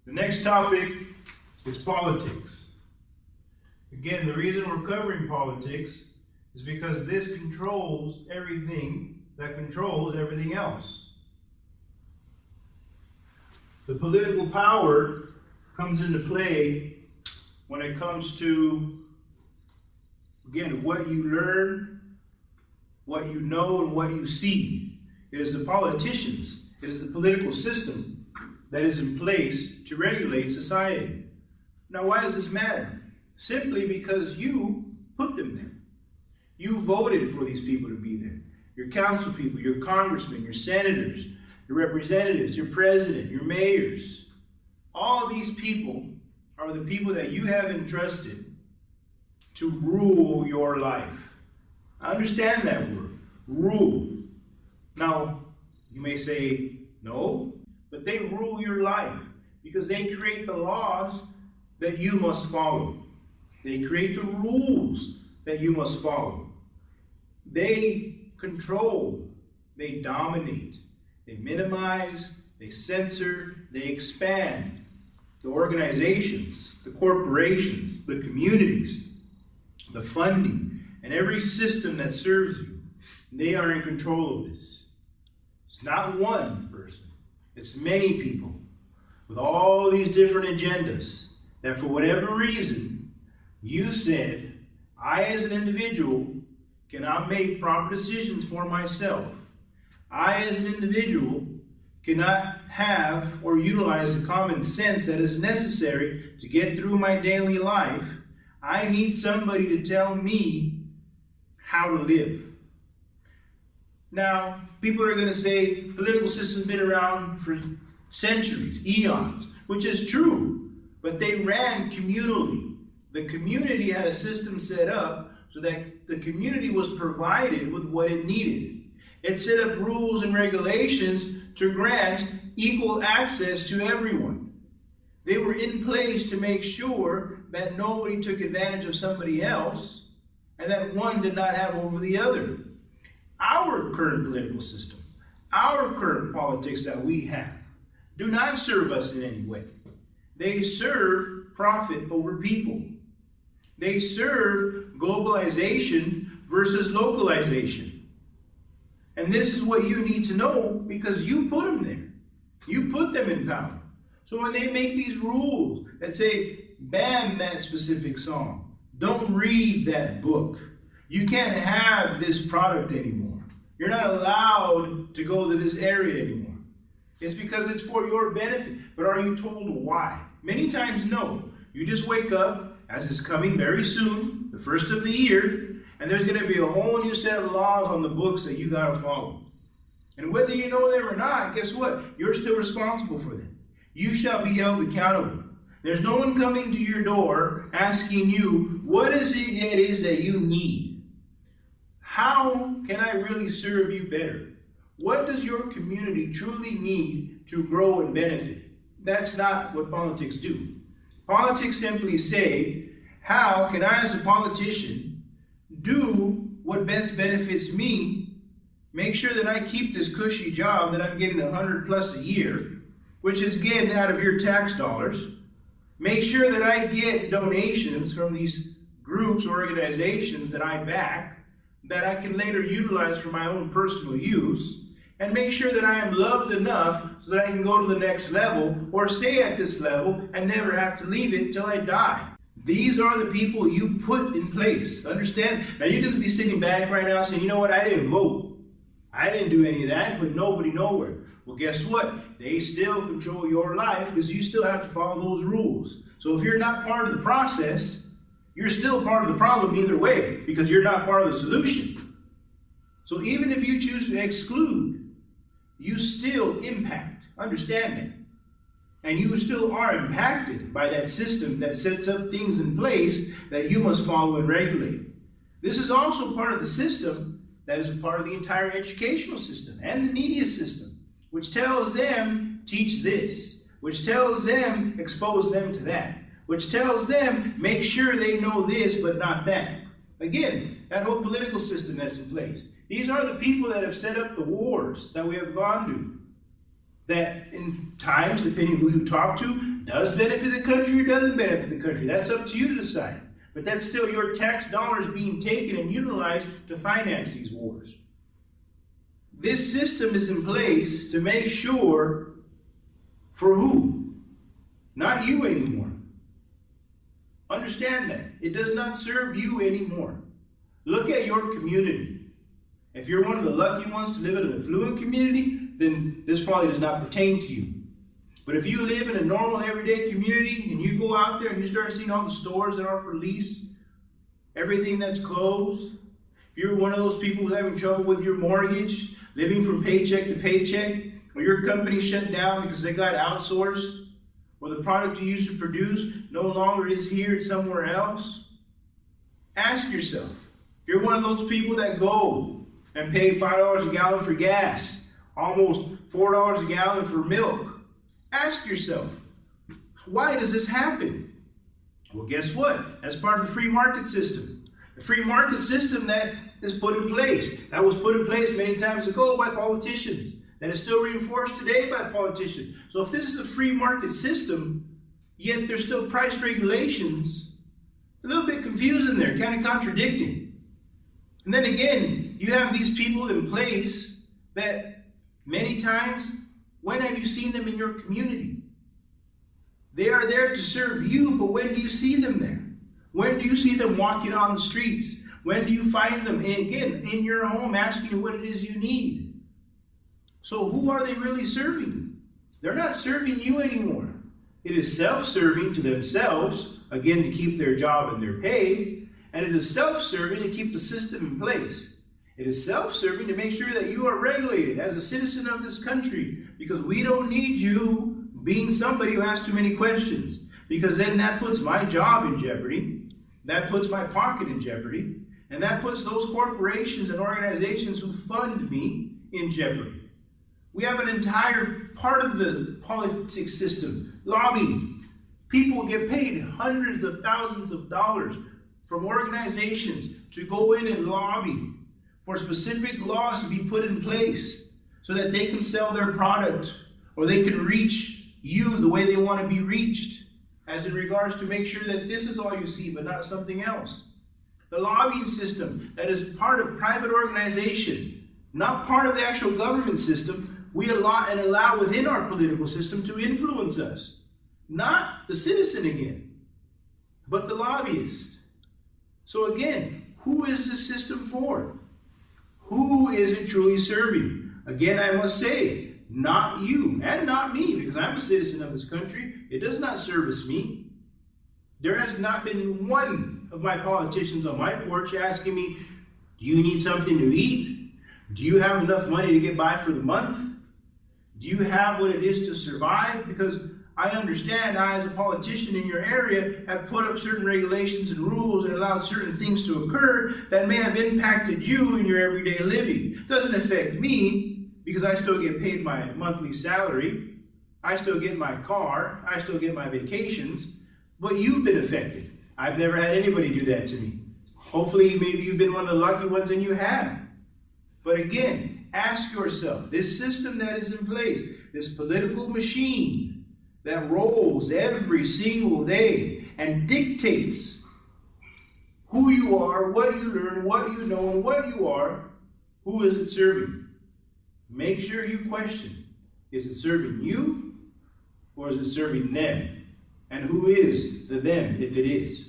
The next topic is politics. Again, the reason we're covering politics is because this controls everything that controls everything else. The political power comes into play when it comes to, again, what you learn, what you know, and what you see. It is the politicians, it is the political system that is in place to regulate society. Now, why does this matter? Simply because you put them there. You voted for these people to be there. Your council people, your congressmen, your senators, your representatives, your president, your mayors. All these people are the people that you have entrusted to rule your life. I understand that word, rule. Now, you may say, no, but they rule your life because they create the laws that you must follow. They create the rules that you must follow. They control, they dominate, they minimize, they censor, they expand the organizations, the corporations, the communities, the funding, and every system that serves you. They are in control of this. It's not one person, it's many people with all these different agendas that for whatever reason you said, I as an individual cannot make proper decisions for myself. I as an individual cannot have or utilize the common sense that is necessary to get through my daily life. I need somebody to tell me how to live. Now, people are going to say political system's been around for centuries, eons, which is true, but they ran communally. The community had a system set up so that the community was provided with what it needed. It set up rules and regulations to grant equal access to everyone. They were in place to make sure that nobody took advantage of somebody else and that one did not have over the other. Our current political system, our current politics that we have, do not serve us in any way. They serve profit over people. They serve globalization versus localization. And this is what you need to know because you put them there. You put them in power. So when they make these rules that say, ban that specific song, don't read that book, you can't have this product anymore. You're not allowed to go to this area anymore. It's because it's for your benefit. But are you told why? Many times, no. You just wake up, as it's coming very soon, the first of the year, and there's going to be a whole new set of laws on the books that you got to follow. And whether you know them or not, guess what? You're still responsible for them. You shall be held accountable. There's no one coming to your door asking you, what is it that you need? How can I really serve you better? What does your community truly need to grow and benefit? That's not what politics do. Politics simply say, how can I as a politician do what best benefits me, make sure that I keep this cushy job that I'm getting $100+ a year, which is again out of your tax dollars, make sure that I get donations from these groups, organizations that I back, that I can later utilize for my own personal use, and make sure that I am loved enough so that I can go to the next level or stay at this level and never have to leave it until I die. These are the people you put in place. Understand? Now you could be sitting back right now saying, you know what, I didn't vote. I didn't do any of that, put nobody nowhere. Well, guess what? They still control your life because you still have to follow those rules. So if you're not part of the process, you're still part of the problem either way because you're not part of the solution. So even if you choose to exclude, you still impact. Understand that. And you still are impacted by that system that sets up things in place that you must follow and regulate. This is also part of the system that is a part of the entire educational system and the media system, which tells them, teach this, which tells them, expose them to that, which tells them, make sure they know this but not that. Again, that whole political system that's in place. These are the people that have set up the wars that we have gone to, that in times, depending who you talk to, does benefit the country or doesn't benefit the country. That's up to you to decide. But that's still your tax dollars being taken and utilized to finance these wars. This system is in place to make sure, for who? Not you anymore. Understand that. It does not serve you anymore. Look at your community. If you're one of the lucky ones to live in an affluent community, then this probably does not pertain to you. But if you live in a normal everyday community and you go out there and you start seeing all the stores that are for lease, everything that's closed, if you're one of those people who's having trouble with your mortgage, living from paycheck to paycheck, or your company shut down because they got outsourced, or the product you used to produce no longer is here, it's somewhere else, ask yourself, if you're one of those people that go and pay $5 a gallon for gas, almost $4 a gallon for milk, ask yourself, why does this happen? Well, guess what? That's part of the free market system. The free market system that is put in place. That was put in place many times ago by politicians. That is still reinforced today by politicians. So if this is a free market system, yet there's still price regulations, a little bit confusing there, kind of contradicting. And then again, you have these people in place that many times, when have you seen them in your community? They are there to serve you, but when do you see them there? When do you see them walking on the streets? When do you find them, again, in your home asking you what it is you need? So who are they really serving? They're not serving you anymore. It is self-serving to themselves, again, to keep their job and their pay, and it is self-serving to keep the system in place. It is self-serving to make sure that you are regulated as a citizen of this country, because we don't need you being somebody who asks too many questions, because then that puts my job in jeopardy, that puts my pocket in jeopardy, and that puts those corporations and organizations who fund me in jeopardy. We have an entire part of the politics system, lobbying. People get paid hundreds of thousands of dollars from organizations to go in and lobby for specific laws to be put in place so that they can sell their product or they can reach you the way they want to be reached, as in regards to make sure that this is all you see but not something else. The lobbying system that is part of private organization, not part of the actual government system, we allow within our political system to influence us. Not the citizen again, but the lobbyist. So again, who is this system for? Who is it truly serving? Again, I must say, not you and not me, because I'm a citizen of this country. It does not service me. There has not been one of my politicians on my porch asking me, do you need something to eat? Do you have enough money to get by for the month? Do you have what it is to survive? Because I understand I, as a politician in your area, have put up certain regulations and rules and allowed certain things to occur that may have impacted you in your everyday living. It doesn't affect me because I still get paid my monthly salary. I still get my car. I still get my vacations. But you've been affected. I've never had anybody do that to me. Hopefully, maybe you've been one of the lucky ones and you have. But again, ask yourself, this system that is in place, this political machine that rolls every single day and dictates who you are, what you learn, what you know, and what you are, who is it serving? Make sure you question, is it serving you or is it serving them? And who is the them if it is?